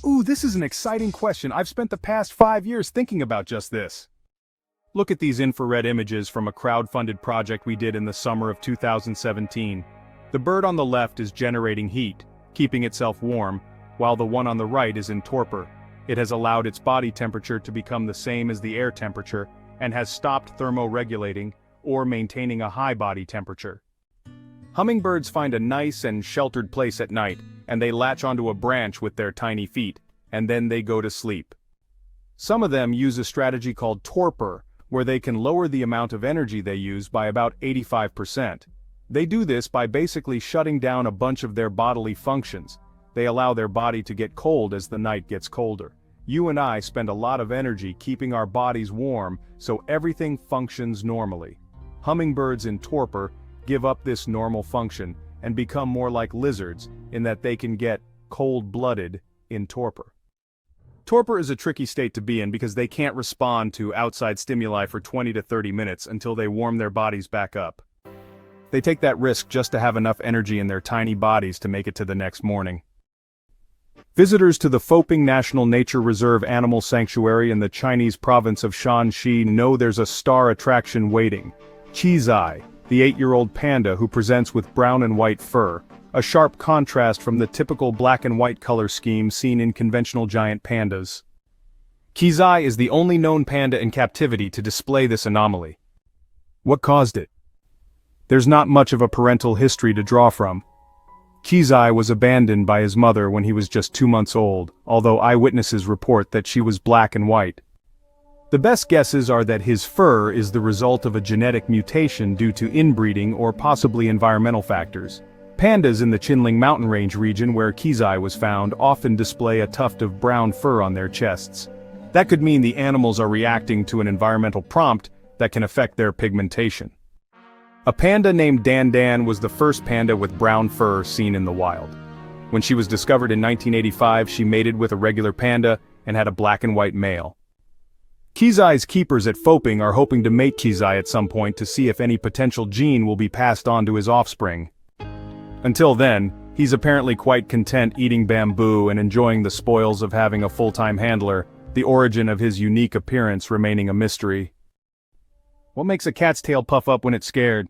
Ooh, this is an exciting question. I've spent the past 5 years thinking about just this. Look at these infrared images from a crowd-funded project we did in the summer of 2017. The bird on the left is generating heat, keeping itself warm, while the one on the right is in torpor. It has allowed its body temperature to become the same as the air temperature, and has stopped thermoregulating, or maintaining a high body temperature. Hummingbirds find a nice and sheltered place at night, and they latch onto a branch with their tiny feet, and then they go to sleep. Some of them use a strategy called torpor, where they can lower the amount of energy they use by about 85%. They do this by basically shutting down a bunch of their bodily functions. They allow their body to get cold as the night gets colder. You and I spend a lot of energy keeping our bodies warm so everything functions normally. Hummingbirds in torpor give up this normal function and become more like lizards in that they can get cold-blooded in torpor. Torpor is a tricky state to be in because they can't respond to outside stimuli for 20 to 30 minutes until they warm their bodies back up. They take that risk just to have enough energy in their tiny bodies to make it to the next morning. Visitors to the Foping National Nature Reserve Animal Sanctuary in the Chinese province of Shanxi know there's a star attraction waiting. Qizai, the 8-year-old panda who presents with brown and white fur, a sharp contrast from the typical black and white color scheme seen in conventional giant pandas. Qizai is the only known panda in captivity to display this anomaly. What caused it? There's not much of a parental history to draw from. Qizai was abandoned by his mother when he was just 2 months old, although eyewitnesses report that she was black and white. The best guesses are that his fur is the result of a genetic mutation due to inbreeding or possibly environmental factors. Pandas in the Qinling mountain range region where Qizai was found often display a tuft of brown fur on their chests. That could mean the animals are reacting to an environmental prompt that can affect their pigmentation. A panda named Dan Dan was the first panda with brown fur seen in the wild. When she was discovered in 1985, she mated with a regular panda and had a black and white male. Qizai's keepers at Foping are hoping to mate Qizai at some point to see if any potential gene will be passed on to his offspring. Until then, he's apparently quite content eating bamboo and enjoying the spoils of having a full-time handler, the origin of his unique appearance remaining a mystery. What makes a cat's tail puff up when it's scared?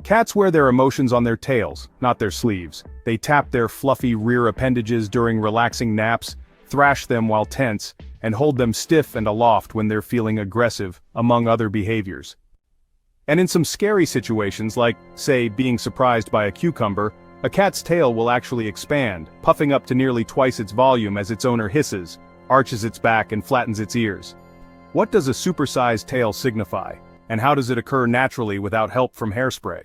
Cats wear their emotions on their tails, not their sleeves. They tap their fluffy rear appendages during relaxing naps, thrash them while tense, and hold them stiff and aloft when they're feeling aggressive, among other behaviors. And in some scary situations like, say, being surprised by a cucumber, a cat's tail will actually expand, puffing up to nearly twice its volume as its owner hisses, arches its back and flattens its ears. What does a supersized tail signify, and how does it occur naturally without help from hairspray?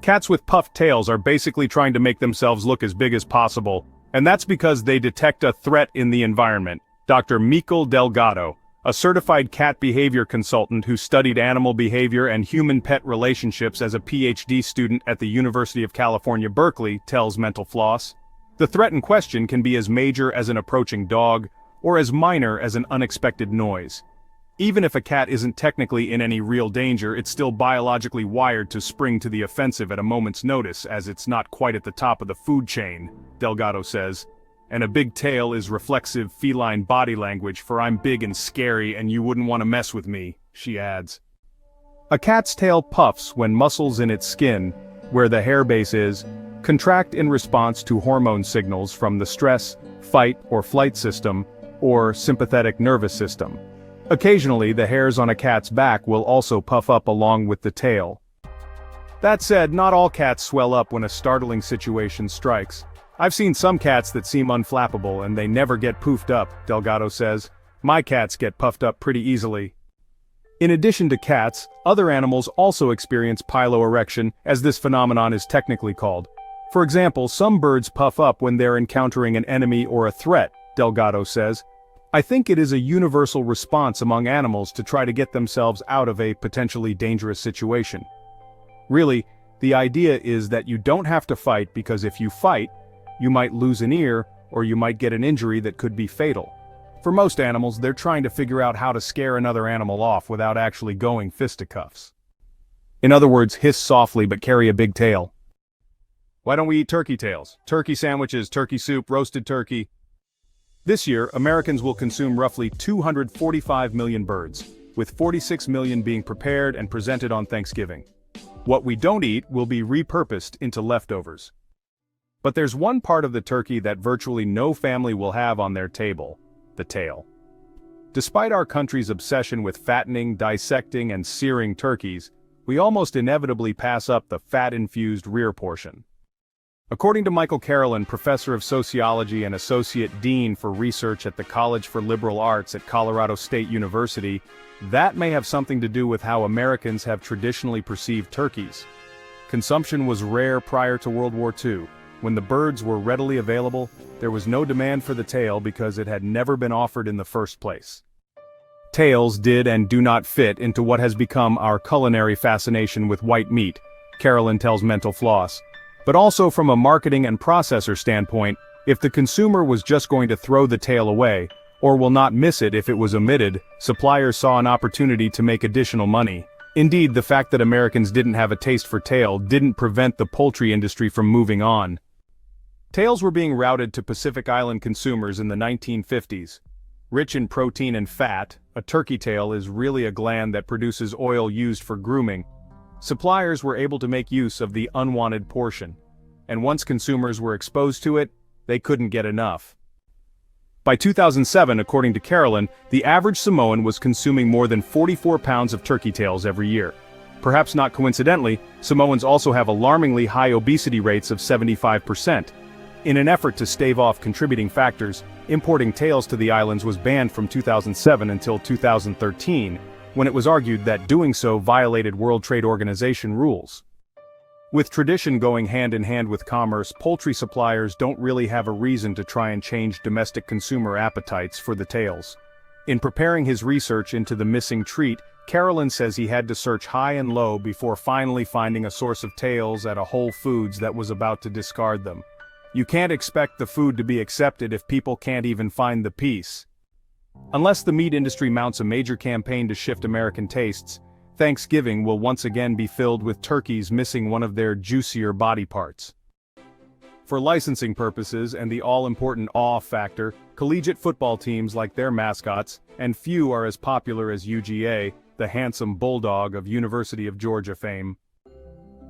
Cats with puffed tails are basically trying to make themselves look as big as possible, and that's because they detect a threat in the environment. Dr. Mikel Delgado, a certified cat behavior consultant who studied animal behavior and human-pet relationships as a PhD student at the University of California, Berkeley, tells Mental Floss. The threat in question can be as major as an approaching dog, or as minor as an unexpected noise. Even if a cat isn't technically in any real danger, it's still biologically wired to spring to the offensive at a moment's notice, as it's not quite at the top of the food chain, Delgado says. And a big tail is reflexive feline body language for I'm big and scary and you wouldn't want to mess with me, she adds. A cat's tail puffs when muscles in its skin, where the hair base is, contract in response to hormone signals from the stress, fight or flight system, or sympathetic nervous system. Occasionally, the hairs on a cat's back will also puff up along with the tail. That said, not all cats swell up when a startling situation strikes. I've seen some cats that seem unflappable and they never get poofed up, Delgado says. My cats get puffed up pretty easily. In addition to cats, other animals also experience piloerection, as this phenomenon is technically called. For example, some birds puff up when they're encountering an enemy or a threat, Delgado says. I think it is a universal response among animals to try to get themselves out of a potentially dangerous situation. Really, the idea is that you don't have to fight because if you fight, you might lose an ear or you might get an injury that could be fatal. For most animals, they're trying to figure out how to scare another animal off without actually going fisticuffs. In other words, hiss softly but carry a big tail. Why don't we eat turkey tails? Turkey sandwiches, turkey soup, roasted turkey. This year, Americans will consume roughly 245 million birds, with 46 million being prepared and presented on Thanksgiving. What we don't eat will be repurposed into leftovers. But there's one part of the turkey that virtually no family will have on their table: the tail. Despite our country's obsession with fattening, dissecting, and searing turkeys, we almost inevitably pass up the fat-infused rear portion. According to Michael Carolyn, professor of sociology and associate dean for research at the College for Liberal Arts at Colorado State University, that may have something to do with how Americans have traditionally perceived turkeys. Consumption was rare prior to World War II. When the birds were readily available, there was no demand for the tail because it had never been offered in the first place. Tails did and do not fit into what has become our culinary fascination with white meat, Carolyn tells Mental Floss. But also from a marketing and processor standpoint, if the consumer was just going to throw the tail away, or will not miss it if it was omitted, suppliers saw an opportunity to make additional money. Indeed, the fact that Americans didn't have a taste for tail didn't prevent the poultry industry from moving on. Tails were being routed to Pacific Island consumers in the 1950s. Rich in protein and fat, a turkey tail is really a gland that produces oil used for grooming. Suppliers were able to make use of the unwanted portion, and once consumers were exposed to it, they couldn't get enough. By 2007, according to Carolyn, the average Samoan was consuming more than 44 pounds of turkey tails every year. Perhaps not coincidentally, Samoans also have alarmingly high obesity rates of 75%. In an effort to stave off contributing factors, importing tails to the islands was banned from 2007 until 2013, when it was argued that doing so violated World Trade Organization rules. With tradition going hand in hand with commerce, poultry suppliers don't really have a reason to try and change domestic consumer appetites for the tails. In preparing his research into the missing treat, Carolyn says he had to search high and low before finally finding a source of tails at a Whole Foods that was about to discard them. You can't expect the food to be accepted if people can't even find the piece. Unless the meat industry mounts a major campaign to shift American tastes, Thanksgiving will once again be filled with turkeys missing one of their juicier body parts. For licensing purposes and the all-important awe factor, collegiate football teams like their mascots, and few are as popular as UGA, the handsome bulldog of University of Georgia fame.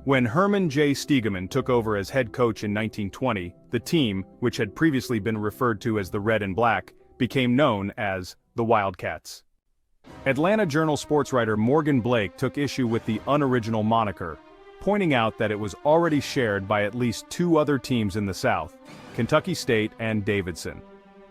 When Herman J. Stegeman took over as head coach in 1920, the team, which had previously been referred to as the Red and Black, became known as the Wildcats. Atlanta Journal sports writer Morgan Blake took issue with the unoriginal moniker, pointing out that it was already shared by at least two other teams in the South, Kentucky State and Davidson.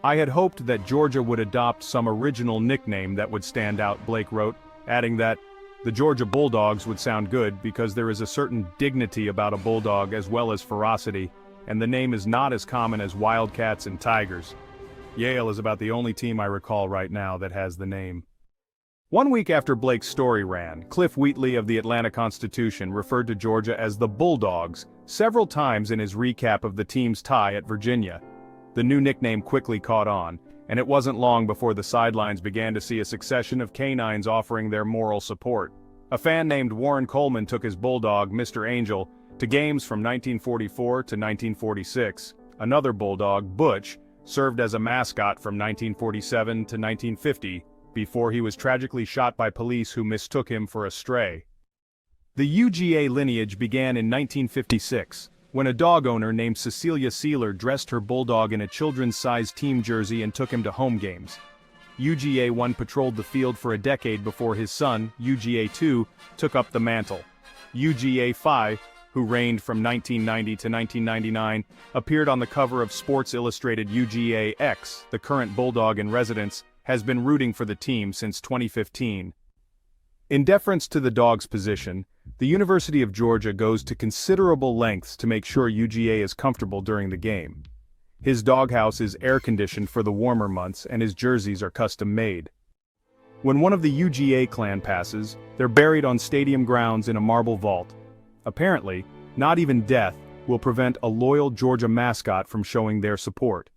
I had hoped that Georgia would adopt some original nickname that would stand out, Blake wrote, adding that the Georgia Bulldogs would sound good because there is a certain dignity about a bulldog as well as ferocity, and the name is not as common as Wildcats and Tigers. Yale is about the only team I recall right now that has the name. 1 week after Blake's story ran, Cliff Wheatley of the Atlanta Constitution referred to Georgia as the Bulldogs several times in his recap of the team's tie at Virginia. The new nickname quickly caught on, and it wasn't long before the sidelines began to see a succession of canines offering their moral support. A fan named Warren Coleman took his bulldog, Mr. Angel, to games from 1944 to 1946. Another bulldog, Butch, served as a mascot from 1947 to 1950, before he was tragically shot by police who mistook him for a stray. The UGA lineage began in 1956, when a dog owner named Cecilia Sealer dressed her bulldog in a children's-sized team jersey and took him to home games. UGA 1 patrolled the field for a decade before his son, UGA 2, took up the mantle. UGA 5, who reigned from 1990 to 1999, appeared on the cover of Sports Illustrated. UGA X, the current bulldog in residence, has been rooting for the team since 2015. In deference to the dog's position, the University of Georgia goes to considerable lengths to make sure UGA is comfortable during the game. His doghouse is air-conditioned for the warmer months and his jerseys are custom-made. When one of the UGA clan passes, they're buried on stadium grounds in a marble vault. Apparently, not even death will prevent a loyal Georgia mascot from showing their support.